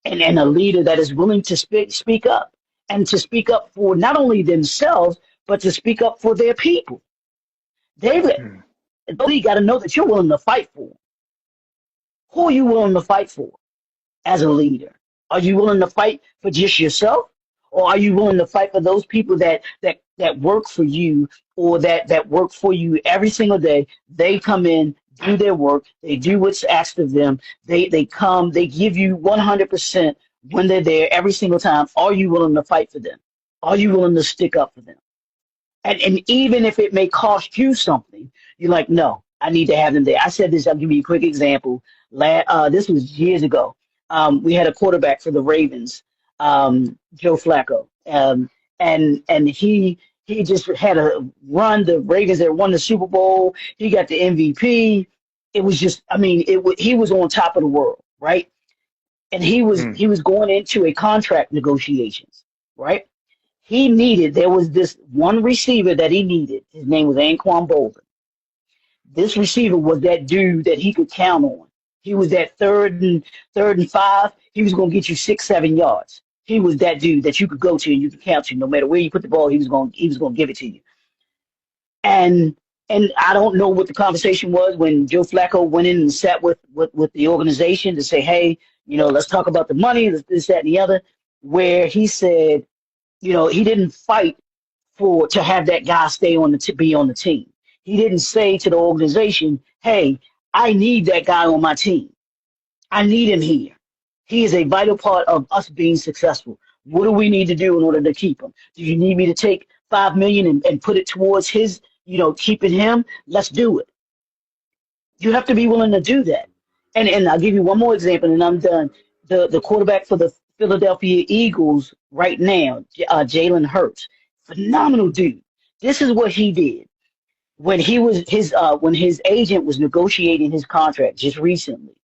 C: and a leader that is willing to speak up and to speak up for not only themselves but to speak up for their people.
B: Mm.
C: You got to know that you're willing to fight for them. Who are you willing to fight for as a leader? Are you willing to fight for just yourself, or are you willing to fight for those people that work for you, or that work for you every single day? They come in, do their work, they do what's asked of them. They come, they give you 100% when they're there every single time. Are you willing to fight for them? Are you willing to stick up for them? And even if it may cost you something, you're like, no, I need to have them there. I said this, I'll give you a quick example. This was years ago. We had a quarterback for the Ravens, Joe Flacco. And he just had a run. The Ravens had won the Super Bowl. He got the MVP. It was just, I mean, he was on top of the world, right? And
B: Mm.
C: he was going into a contract negotiations, right? There was this one receiver that he needed. His name was Anquan Bolden. This receiver was that dude that he could count on. He was that third and 5. He was going to get you 6, 7 yards. He was that dude that you could go to and you could count to. No matter where you put the ball, he was going to give it to you. And I don't know what the conversation was when Joe Flacco went in and sat with the organization to say, hey, let's talk about the money, this, that, and the other, where he said, he didn't fight to have that guy be on the team. He didn't say to the organization, "Hey, I need that guy on my team. I need him here. He is a vital part of us being successful. What do we need to do in order to keep him? Do you need me to take $5 million and put it towards his, keeping him? Let's do it." You have to be willing to do that. And I'll give you one more example, and I'm done. The quarterback for the Philadelphia Eagles right now, Jalen Hurts, phenomenal dude. This is what he did when his agent was negotiating his contract just recently.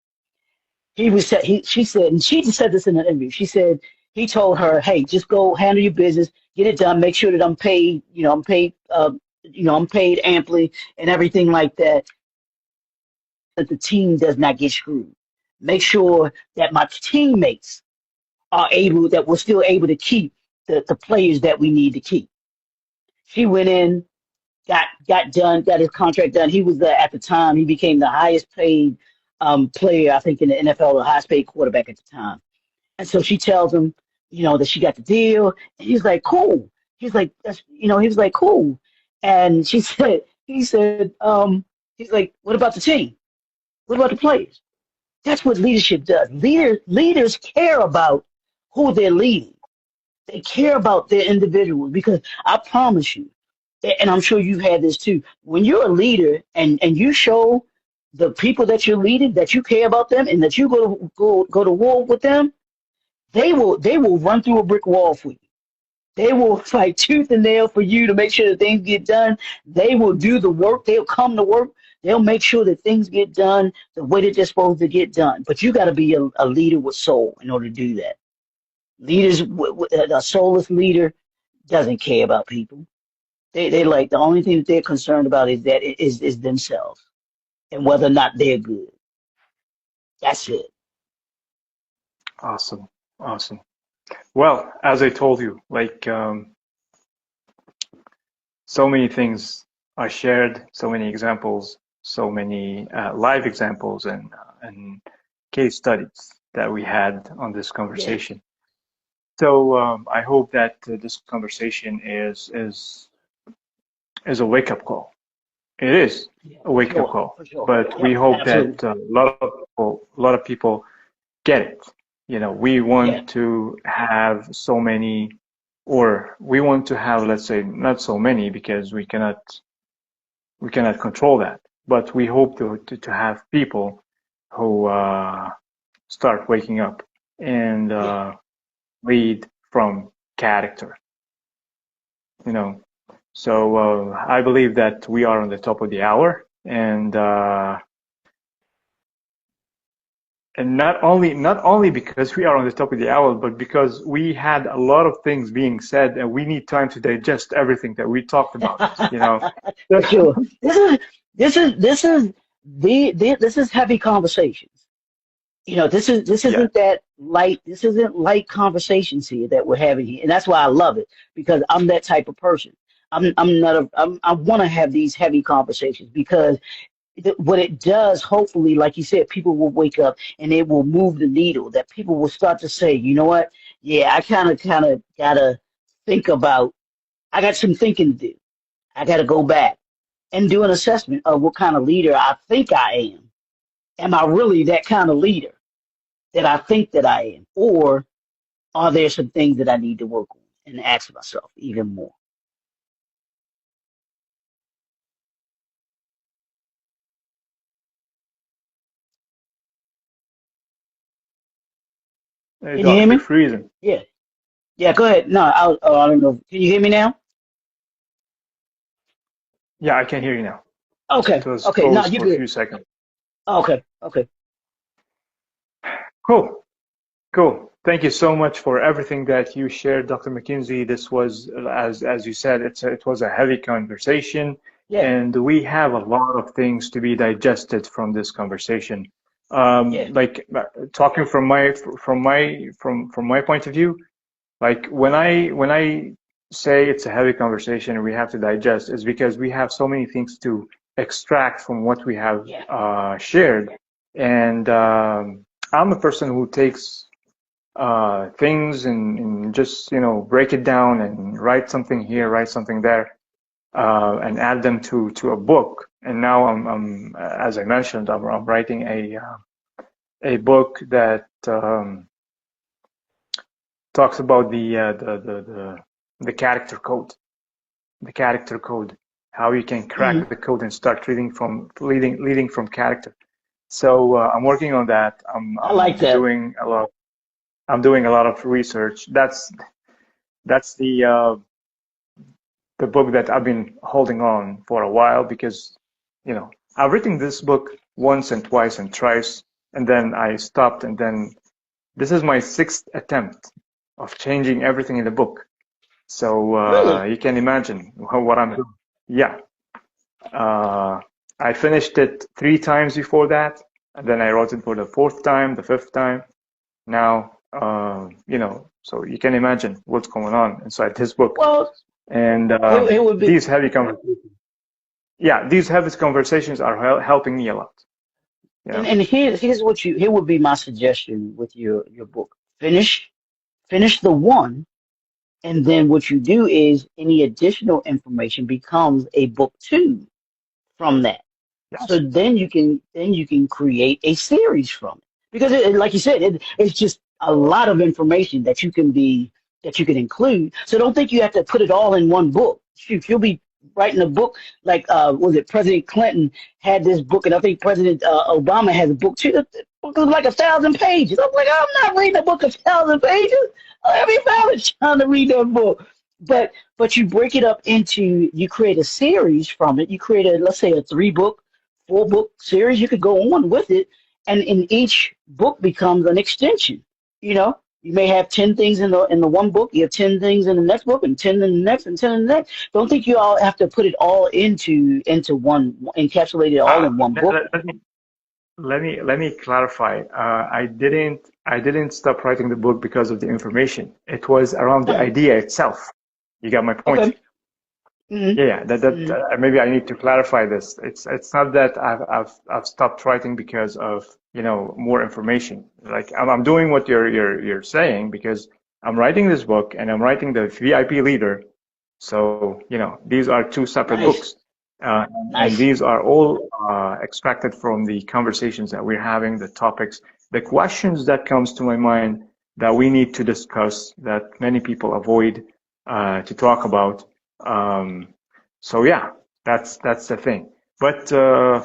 C: She said, and she just said this in an interview. She said he told her, "Hey, just go handle your business, get it done, make sure that I'm paid. I'm paid amply and everything like that. That the team does not get screwed. Make sure that my teammates that we're still able to keep the players that we need to keep." She went in, got his contract done. He was at the time, he became the highest paid player, I think, in the NFL, the highest paid quarterback at the time. And so she tells him, that she got the deal. And he's like, cool. He's like, he was like, cool. And he's like, what about the team? What about the players? That's what leadership does. Leaders care about who they're leading. They care about their individuals because I promise you, and I'm sure you've had this too, when you're a leader and you show the people that you're leading that you care about them and that you go to war with them, they will run through a brick wall for you. They will fight tooth and nail for you to make sure that things get done. They will do the work. They'll come to work. They'll make sure that things get done the way that they're supposed to get done. But you got to be a leader with soul in order to do that. A soulless leader doesn't care about people. They like the only thing that they're concerned about is themselves and whether or not they're good. That's it.
B: Awesome. Awesome. Well, as I told you, so many things are shared, so many examples, so many live examples and case studies that we had on this conversation. So I hope that this conversation is a wake-up call. It is a wake-up call,
C: For sure.
B: but we hope
C: Absolutely.
B: that a lot of people get it. We
C: Yeah.
B: want to have so many, or we want to have, let's say, not so many because we cannot control that. But we hope to have people who start waking up and
C: Yeah.
B: lead from character. You know, so I believe that we are on the top of the hour, and not only because we are on the top of the hour, but because we had a lot of things being said, and we need time to digest everything that we talked about.
C: For sure. This is heavy conversations. This
B: Yeah,
C: isn't that light. This isn't light conversations here that we're having here, and that's why I love it because I'm that type of person. I'm not a I'm, I want to have these heavy conversations because what it does, hopefully, like you said, people will wake up and it will move the needle. That people will start to say, you know what? Yeah, I kind of gotta think about. I got some thinking to do. I gotta go back and do an assessment of what kind of leader I think I am. Am I really that kind of leader that I think that I am? Or are there some things that I need to work on and ask myself even more?
B: hey
C: Can you hear
B: Doc, you're
C: me?
B: freezing.
C: Yeah. Yeah, go ahead. No, I don't know. Can you hear me now?
B: Yeah, I can hear you now. It
C: Okay.
B: was
C: Okay. No,
B: froze
C: you're
B: for a
C: good.
B: few seconds.
C: Okay. Okay.
B: Cool. Cool. Thank you so much for everything that you shared, Dr. McKinsey. This was, as you said, it was a heavy conversation,
C: Yeah.
B: and we have a lot of things to be digested from this conversation.
C: Yeah.
B: Like talking from my point of view, like when I say it's a heavy conversation and we have to digest, is because we have so many things to extract from what we have
C: Yeah.
B: shared, and I'm a person who takes things and just break it down and write something here, write something there, and add them to a book. And now I'm as I mentioned, I'm writing a book that talks about the character code, how you can
C: Hmm.
B: crack the code and start leading from character. So I'm working on that.
C: I like that.
B: I'm doing a lot of research. That's the book that I've been holding on for a while because, I've written this book once and twice and thrice, and then I stopped, and then this is my sixth attempt of changing everything in the book. So
C: Really?
B: you can imagine what I'm doing. Yeah. Uh, I finished it three times before that, and then I wrote it for the fourth time, the fifth time. Now, so you can imagine what's going on inside this book.
C: Well,
B: And
C: it would be.
B: these heavy conversations, yeah, these heavy conversations are helping me a lot.
C: And
B: Yeah.
C: here would be my suggestion with your book. Finish the one, and then what you do is any additional information becomes a book two from that. So
B: Yes.
C: then you can create a series from it because like you said, it's just a lot of information that you can include. So don't think you have to put it all in one book. Shoot, you'll be writing a book like was it President Clinton had this book, and I think President Obama has a book too. The book was like 1,000 pages. I'm like, I'm not reading a book of 1,000 pages. Everybody's trying to read that book. But you break it up into you create a series from it. You create a let's say a 3 book, 4 book series. You could go on with it, and in each book becomes an extension. You know, you may have 10 things in the one book. You have 10 things in the next book, and 10 in the next, and 10 in the next. Don't think you all have to put it all into one, encapsulate it all
B: Uh,
C: in one
B: let,
C: book.
B: let, let me let me clarify. I didn't stop writing the book because of the information. It was around the
C: Oh,
B: idea itself. You got my point?
C: okay. Mm-hmm.
B: Yeah, yeah. That
C: Mm-hmm.
B: maybe I need to clarify this. It's not that I've stopped writing because of more information. Like I'm doing what you're saying because I'm writing this book and I'm writing the VIP leader. So these are two separate
C: Nice,
B: books, uh, and
C: nice.
B: these are all extracted from the conversations that we're having, the topics. the questions that comes to my mind that we need to discuss that many people avoid to talk about. So yeah, that's the thing. But the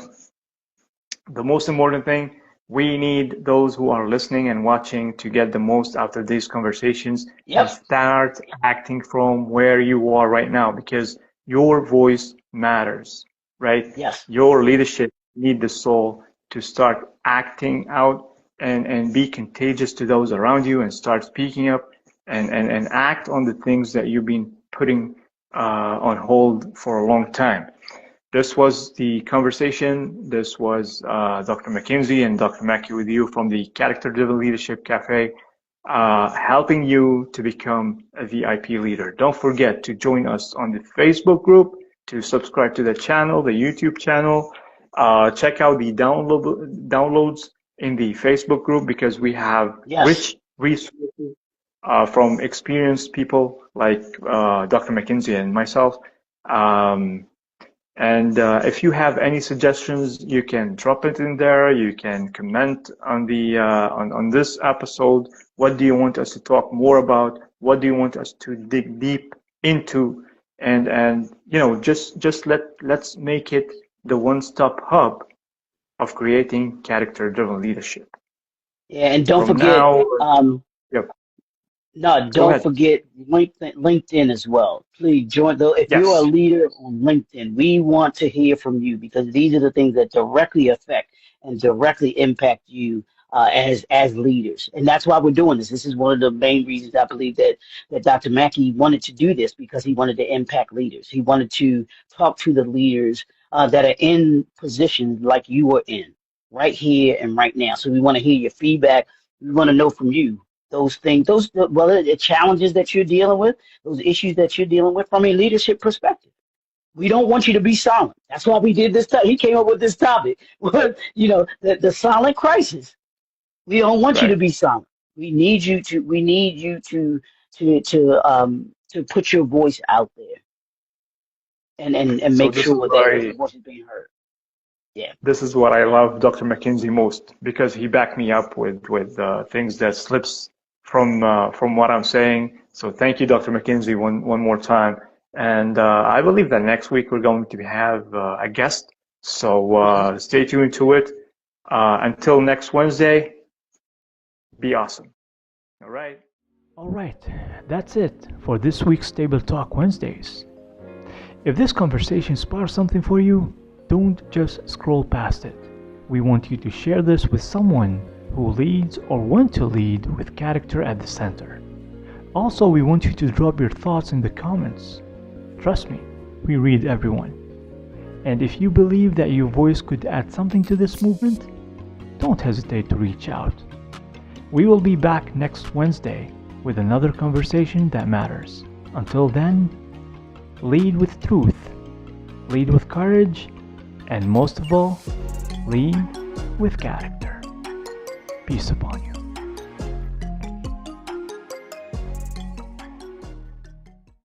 B: most important thing, we need those who are listening and watching to get the most out of these conversations and
C: Yep.
B: start acting from where you are right now, because your voice matters, right?
C: Yes.
B: Your leadership need the soul to start acting out and be contagious to those around you and start speaking up and act on the things that you've been putting on hold for a long time. This was the conversation. This was Dr. McKinsey and Dr. Mackey with you from the Character-Driven Leadership Cafe, helping you to become a VIP leader. Don't forget to join us on the Facebook group, to subscribe to the channel, the YouTube channel. Check out the downloads in the Facebook group, because we have
C: Yes.
B: rich resources from experienced people like Dr. McKinsey and myself. And if you have any suggestions, you can drop it in there. You can comment on the on this episode. What do you want us to talk more about? What do you want us to dig deep into? And you know, just let's make it the one-stop hub of creating character-driven leadership.
C: Yeah, and don't
B: From
C: forget,
B: now, yep,
C: no,
B: go
C: don't
B: ahead.
C: forget LinkedIn as well. Please join though. If you're a
B: Yes,
C: leader on LinkedIn, we want to hear from you, because these are the things that directly affect and directly impact you as leaders. And that's why we're doing this. This is one of the main reasons I believe that Dr. Mackey wanted to do this, because he wanted to impact leaders. He wanted to talk to the leaders that are in positions like you are in right here and right now. So we want to hear your feedback. We want to know from you those things, the challenges that you're dealing with, those issues that you're dealing with from a leadership perspective. We don't want you to be silent. That's why we did this. He came up with this topic. You know, the silent crisis. We don't want you to
B: right.
C: be silent. We need you to. We need you to put your voice out there and
B: So
C: make
B: this is
C: sure
B: what
C: that
B: I
C: your voice is being heard. Yeah.
B: This is what I love Dr. McKinsey most, because he backed me up with things that slips from what I'm saying. So thank you, Dr. McKinsey, one more time. And I believe that next week we're going to have a guest. So
C: Mhm.
B: stay tuned to it. Until next Wednesday, be awesome. All right.
A: Alright, that's it for this week's Table Talk Wednesdays. If this conversation sparks something for you, don't just scroll past it. We want you to share this with someone who leads or want to lead with character at the center. Also, we want you to drop your thoughts in the comments. Trust me, we read everyone. And if you believe that your voice could add something to this movement, don't hesitate to reach out. We will be back next Wednesday with another conversation that matters. Until then, lead with truth, lead with courage, and most of all, lead with character. Peace upon you.